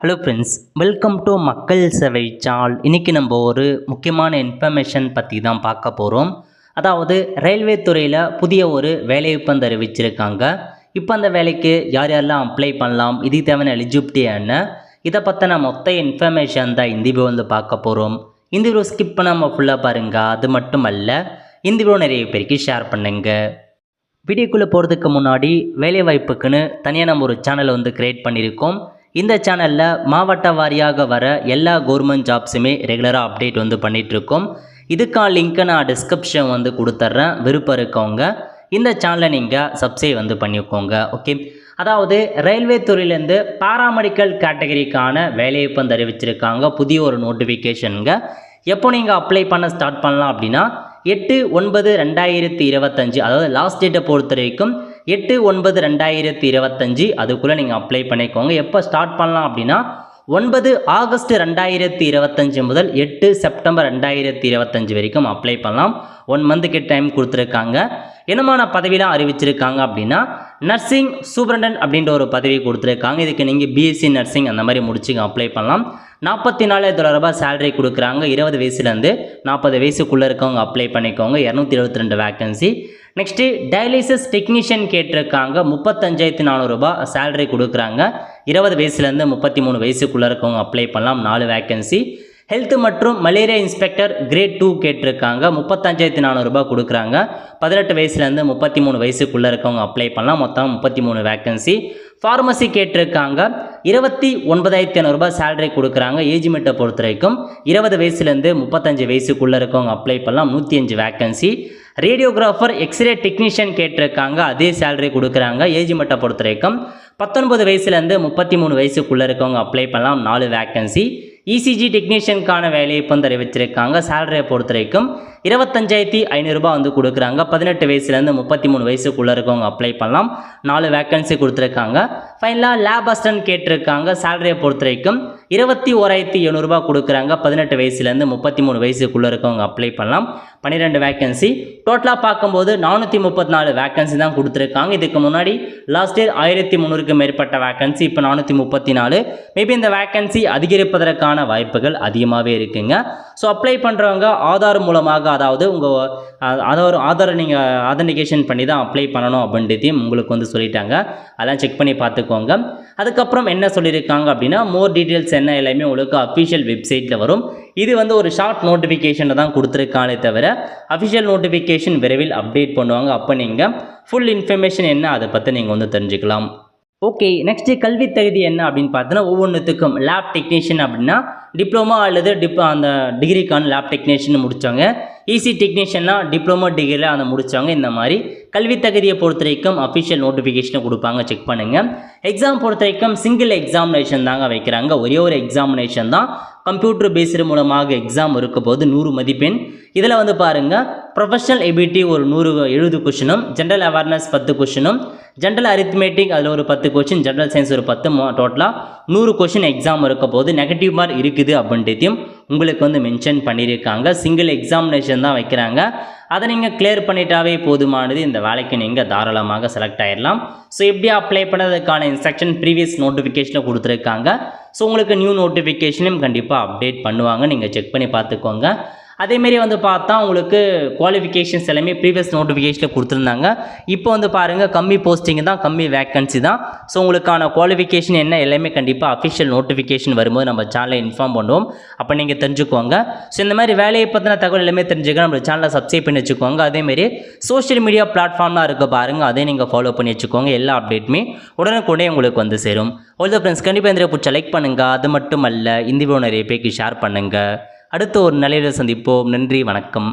Hello friends, welcome to மக்கள் சேவை சால். இன்றைக்கி நம்ம ஒரு முக்கியமான இன்ஃபர்மேஷன் பற்றி தான் பார்க்க போகிறோம். அதாவது ரயில்வே துறையில் புதிய ஒரு வேலைவாய்ப்பு அறிவிச்சிருக்காங்க. இப்போ அந்த வேலைக்கு யார் யாரெல்லாம் அப்ளை பண்ணலாம், இதுக்கு தேவையான எலிஜிபிலிட்டி என்ன, இதை பற்றின மொத்த இன்ஃபர்மேஷன் தான் இந்த வீடியோ வந்து பார்க்க போகிறோம். இந்த வீடியோ ஸ்கிப் பண்ணாமல் ஃபுல்லாக பாருங்கள். அது மட்டும் அல்ல, இந்த வீடியோ நிறைய பேருக்கு ஷேர் பண்ணுங்கள். வீடியோக்குள்ளே போகிறதுக்கு முன்னாடி வேலைவாய்ப்புக்குன்னு தனியாக நம்ம ஒரு சேனலை வந்து க்ரியேட் பண்ணியிருக்கோம். இந்த சேனலில் மாவட்ட வாரியாக வர எல்லா கவர்மெண்ட் ஜாப்ஸுமே ரெகுலராக அப்டேட் வந்து பண்ணிகிட்ருக்கோம். இதுக்கான லிங்க்கை நான் டிஸ்கிரிப்ஷன் வந்து கொடுத்துட்றேன். விருப்பம் இருக்கவங்க இந்த சேனலை நீங்கள் சப்ஸ்கிரைப் வந்து பண்ணிக்கோங்க. ஓகே, அதாவது ரயில்வே துறையிலேருந்து பாராமெடிக்கல் கேட்டகரிக்கான வேலைவாய்ப்பு வந்து அறிவிச்சிருக்காங்க. புதிய ஒரு நோட்டிஃபிகேஷனுங்க. எப்போ நீங்கள் அப்ளை பண்ண ஸ்டார்ட் பண்ணலாம் அப்படின்னா 8/9/2025, அதாவது லாஸ்ட் டேட்டை பொறுத்த வரைக்கும் 8/9/2025 அதுக்குள்ளே நீங்கள் அப்ளை பண்ணிக்கோங்க. எப்போ ஸ்டார்ட் பண்ணலாம் அப்படின்னா 9 ஆகஸ்ட் 2025 முதல் 8 செப்டம்பர் 2025 வரைக்கும் அப்ளை பண்ணலாம். 1 மந்த்துக்கு டைம் கொடுத்துருக்காங்க. என்னமான பதவியெலாம் அறிவிச்சிருக்காங்க அப்படின்னா நர்சிங் சூப்பரண்டன்ட் அப்படின்ற ஒரு பதவி கொடுத்துருக்காங்க. இதுக்கு நீங்கள் பிஎஸ்சி நர்சிங் அந்த மாதிரி முடிச்சுங்க அப்ளை பண்ணலாம். 44,000 ரூபாய் சேலரி கொடுக்குறாங்க. 20 வயசுலேருந்து 40 வயசுக்குள்ளே இருக்கவங்க அப்ளை பண்ணிக்கோங்க. 272 வேக்கன்சி. நெக்ஸ்ட்டு டயாலிசிஸ் டெக்னீஷியன் கேட்டிருக்காங்க. 35,400 ரூபாய் சேலரி கொடுக்குறாங்க. 20 வயசுலேருந்து 33 வயசுக்குள்ளே இருக்கவங்க அப்ளை பண்ணலாம். 4 வேக்கன்சி. ஹெல்த் மற்றும் மலேரியா இன்ஸ்பெக்டர் கிரேட் 2 கேட்டிருக்காங்க. 35,400 ரூபாய் கொடுக்குறாங்க. 18 வயசுலேருந்து 33 வயசுக்குள்ளே இருக்கவங்க அப்ளை பண்ணலாம். மொத்தம் 33 வேக்கன்சி. ஃபார்மசி கேட்டிருக்காங்க. 29,500 ரூபாய் சேலரி கொடுக்குறாங்க. ஏஜ் லிமிட்டை பொறுத்த வரைக்கும் 20 வயசுலேருந்து 35 வயசுக்குள்ளே இருக்கவங்க அப்ளை பண்ணலாம். 105 வேக்கன்சி. ரேடியோகிராஃபர் எக்ஸ்ரே டெக்னீஷியன் கேட்டிருக்காங்க. அதே சேலரி கொடுக்குறாங்க. ஏஜ் லிமிட்டை பொறுத்த வரைக்கும் 19 வயசுலேருந்து 33 வயசுக்குள்ளே இருக்கவங்க அப்ளை பண்ணலாம். 4 வேக்கன்சி. இசிஜி டெக்னீஷியனுக்கான வேலைவாய்ப்பு வந்து அறிவிச்சிருக்காங்க. சேலரியை பொறுத்த வரைக்கும் 25,500 ரூபாய் வந்து கொடுக்குறாங்க. 18 வயசுலேருந்து 33 வயசுக்குள்ளே இருக்கவங்க அப்ளை பண்ணலாம். 4 வேக்கன்சி கொடுத்துருக்காங்க. ஃபைனலாக லேப் அசிஸ்டன்ட் கேட்டிருக்காங்க. சேலரியை பொறுத்த வரைக்கும் 21,700 ரூபாய் கொடுக்குறாங்க. 18 வயசுலேருந்து 33 வயசுக்குள்ளே இருக்கவங்க அப்ளை பண்ணலாம். 12 வேக்கன்சி. டோட்டலாக பார்க்கும்போது 434 வேக்கன்சி தான் கொடுத்துருக்காங்க. இதுக்கு முன்னாடி லாஸ்ட் இயர் 1300க்கு மேற்பட்ட வேக்கன்சி, இப்போ 434. மேபி இந்த வேக்கன்சி அதிகரிப்பதற்கான வாய்ப்புகள் அதிகமாகவே இருக்குங்க. ஸோ அப்ளை பண்ணுறவங்க ஆதார் மூலமாக, அதாவது உங்கள் ஆதாரை நீங்கள் ஆதென்டிகேஷன் பண்ணி தான் அப்ளை பண்ணணும் அப்படின்றதையும் உங்களுக்கு வந்து சொல்லிட்டாங்க. அதெல்லாம் செக் பண்ணி பார்த்துக்கோங்க. அதுக்கப்புறம் என்ன சொல்லியிருக்காங்க அப்படின்னா மோர் டீட்டெயில்ஸ் என்ன எல்லாமே உங்களுக்கு அஃபிஷியல் வெப்சைட்டில் வரும். இது வந்து ஒரு ஷார்ட் நோட்டிஃபிகேஷனை தான் கொடுத்துருக்கானே தவிர அஃபிஷியல் நோட்டிஃபிகேஷன் விரைவில் அப்டேட் பண்ணுவாங்க. அப்போ நீங்கள் ஃபுல் இன்ஃபர்மேஷன் என்ன அதை பற்றி நீங்கள் வந்து தெரிஞ்சுக்கலாம். ஓகே, நெக்ஸ்ட்டு கல்வி தகுதி என்ன அப்படின்னு பார்த்தோன்னா ஒவ்வொன்றுத்துக்கும் லேப் டெக்னீஷியன் அப்படின்னா டிப்ளமோ அல்லது அந்த டிகிரிக்கான லேப் டெக்னீஷியன் முடித்தவங்க. இசி டெக்னீஷியன்னா டிப்ளமோ டிகிரியில் அதை முடித்தவங்க. இந்த மாதிரி கல்வி தகுதியை பொறுத்த வரைக்கும் அஃபிஷியல் நோட்டிஃபிகேஷனை கொடுப்பாங்க, செக் பண்ணுங்கள். எக்ஸாம் பொறுத்த வரைக்கும் சிங்கிள் எக்ஸாமினேஷன் தாங்க வைக்கிறாங்க. ஒரே ஒரு எக்ஸாமினேஷன் தான். கம்ப்யூட்டர் பேஸ்டு மூலமாக எக்ஸாம் இருக்க போது 100 மதிப்பெண். இதில் வந்து பாருங்கள், ப்ரொஃபஷனல் எபிலிட்டி ஒரு 170 கொஷினும், ஜென்ரல் அவேர்னஸ் 10 கொஷினும், ஜென்ரல் அரித்மெட்டிக் அதில் ஒரு 10 கொஷின், ஜென்ரல் சயின்ஸ் ஒரு 10, டோட்டலாக 100 கொஷின் எக்ஸாம் இருக்க போது நெகட்டிவ் மார்க் இருக்குது அப்படின்றதையும் உங்களுக்கு வந்து மென்ஷன் பண்ணியிருக்காங்க. சிங்கிள் எக்ஸாமினேஷன் தான் வைக்கிறாங்க. அதை நீங்கள் கிளியர் பண்ணிட்டாவே போதுமானது. இந்த வேலைக்கு நீங்கள் தாராளமாக செலக்ட் ஆகிடலாம். ஸோ எப்படி அப்ளை பண்ணுறதுக்கான இன்ஸ்ட்ரக்ஷன் ப்ரீவியஸ் நோட்டிஃபிகேஷனில் கொடுத்துருக்காங்க. ஸோ உங்களுக்கு நியூ நோட்டிஃபிகேஷனையும் கண்டிப்பாக அப்டேட் பண்ணுவாங்க. நீங்கள் செக் பண்ணி பார்த்துக்கோங்க. அதேமாரி வந்து பார்த்தா உங்களுக்கு குவாலிஃபிகேஷன்ஸ் எல்லாமே ப்ரீவியஸ் நோட்டிஃபிகேஷனில் கொடுத்துருந்தாங்க. இப்போ வந்து பாருங்கள், கம்மி போஸ்டிங் தான், கம்மி வேக்கன்சி தான். ஸோ உங்களுக்கான குவாலிஃபிகேஷன் என்ன எல்லாமே கண்டிப்பாக அஃபிஷியல் நோட்டிஃபிகேஷன் வரும்போது நம்ம சேனலை இன்ஃபார்ம் பண்ணுவோம். அப்போ நீங்கள் தெரிஞ்சுக்கோங்க. ஸோ இந்த மாதிரி வேலையை பற்றின தகவல் எல்லாமே தெரிஞ்சுக்க நம்ம சேனலை சப்ஸ்கிரைப் பண்ணி வச்சுக்கோங்க. அதேமாரி சோஷியல் மீடியா பிளாட்ஃபார்ம்லாம் இருக்க பாருங்கள், அதே நீங்கள் ஃபாலோ பண்ணி வச்சுக்கோங்க. எல்லா அப்டேட்டுமே உடனுக்குடனே உங்களுக்கு வந்து சேரும். ஆல் தி ஃப்ரெண்ட்ஸ், கண்டிப்பாக இந்த பிடிச்ச லைக் பண்ணுங்கள். அது மட்டும் அல்ல, இந்த வீடியோ நிறைய பேருக்கு ஷேர் பண்ணுங்கள். அடுத்த ஒரு நிலையில் சந்திப்போம். நன்றி, வணக்கம்.